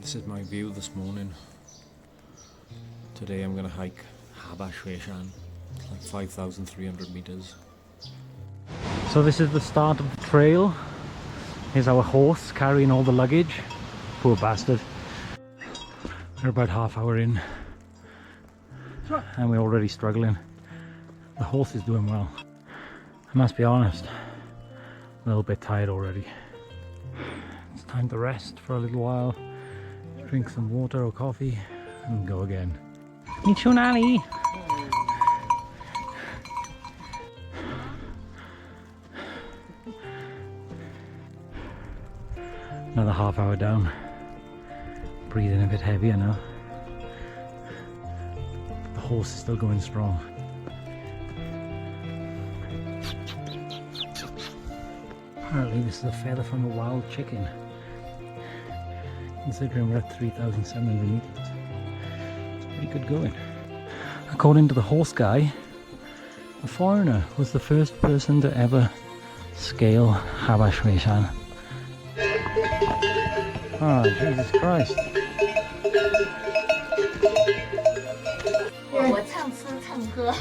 This is my view this morning. Today I'm going to hike Haba. It's like 5,300 meters. So this is the start of the trail. Here's our horse carrying all the luggage. Poor bastard. We're about half hour in and we're already struggling. The horse is doing well. I must be honest, a little bit tired already. It's time to rest for a little while, drink some water or coffee and go again. Michunali! Another half hour down. Breathing a bit heavier now. The horse is still going strong. Apparently this is a feather from a wild chicken. Considering we're at 3,700 meters. It's pretty good going. According to the horse guy, a foreigner was the first person to ever scale Haba. Oh, Jesus Christ. 我蹭吃蹭喝，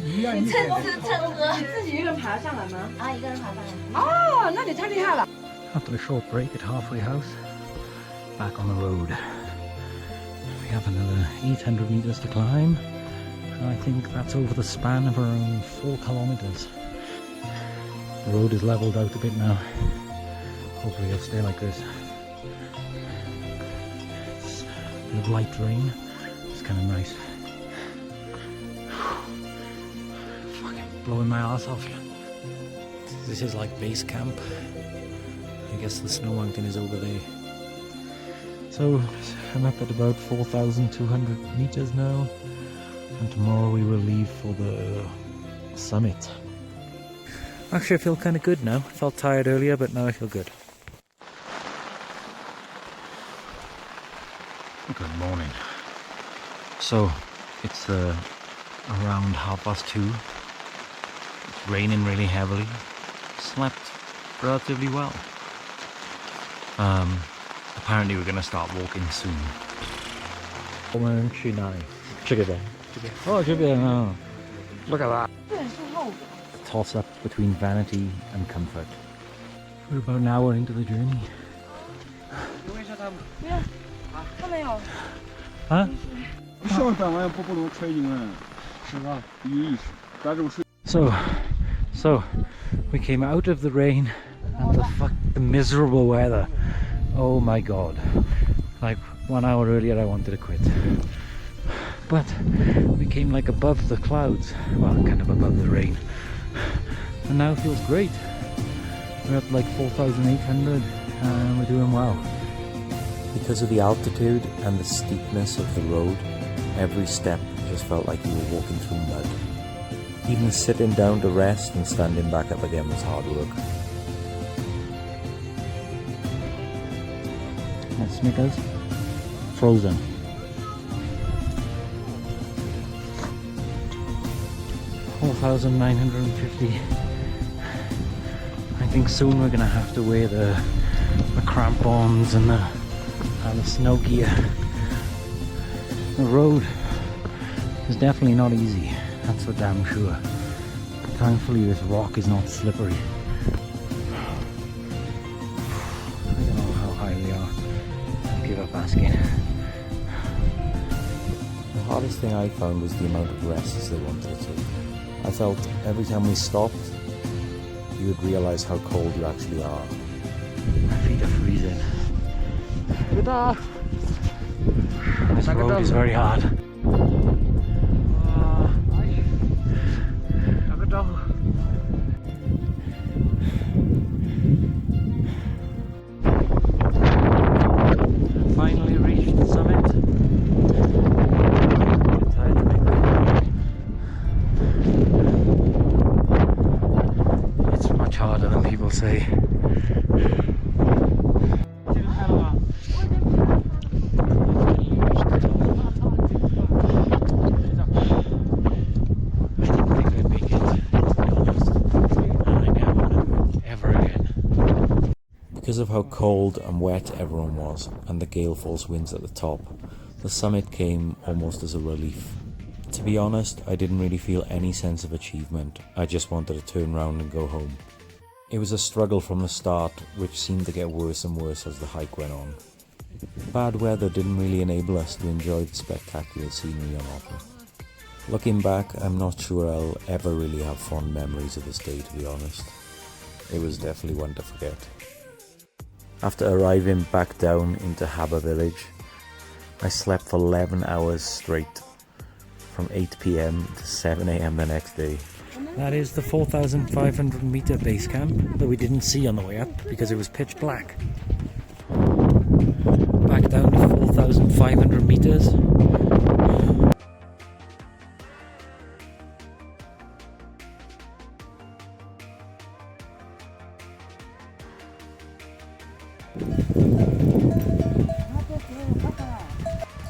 你蹭吃蹭喝，自己一个人爬上来吗？啊，一个人爬上来。哦，那你太厉害了。 After a short break at halfway house, back on the road. We have another 800 meters to climb, and I think that's over the span of around 4 kilometers. The road is leveled out a bit now. Hopefully it'll stay like this. It's a bit of light rain. It's kind of nice. Fucking blowing my ass off. This is like base camp. I guess the snow mountain is over there. So I'm up at about 4,200 meters now, and tomorrow we will leave for the summit. Actually, I feel kind of good now. I felt tired earlier, but now I feel good. Good morning. So it's around 2:30. It's raining really heavily. Slept relatively well. Apparently we're gonna start walking soon. Oh, look at that. Toss up between vanity and comfort. We're about an hour into the journey. Huh? So we came out of the rain and the miserable weather. Oh my god. Like 1 hour earlier I wanted to quit. But we came like above the clouds. Well, kind of above the rain. And now it feels great. We're at like 4,800 and we're doing well. Because of the altitude and the steepness of the road, every step just felt like you were walking through mud. Even sitting down to rest and standing back up again was hard work. That's Snickers. Frozen. $4,950. I think soon we're gonna have to wear the crampons and the snow gear. The road is definitely not easy, that's for damn sure. But thankfully this rock is not slippery. I don't know how high we are. I'll give up asking. The hardest thing I found was the amount of rests they wanted to take. I felt every time we stopped, you would realise how cold you actually are. My feet are freezing. This road is very hard. Finally reached the summit. Tired to make it. It's much harder than people say. cold and wet everyone was, and the gale force winds at the top, the summit came almost as a relief. To be honest, I didn't really feel any sense of achievement. I just wanted to turn around and go home. It was a struggle from the start, which seemed to get worse and worse as the hike went on. Bad weather didn't really enable us to enjoy the spectacular scenery on offer. Looking back, I'm not sure I'll ever really have fond memories of this day, to be honest. It was definitely one to forget. After arriving back down into Haba village, I slept for 11 hours straight, from 8 PM to 7 AM the next day. That is the 4,500 meter base camp that we didn't see on the way up because it was pitch black. Back down to 4,500 meters.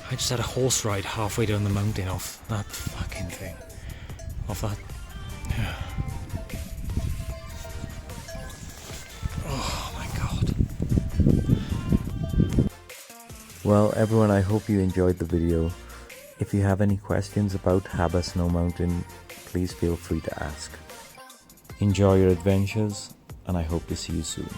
I just had a horse ride halfway down the mountain off that fucking thing. Off that. Oh my god. Well everyone, I hope you enjoyed the video. If you have any questions about Haba Snow Mountain, please feel free to ask. Enjoy your adventures, and I hope to see you soon.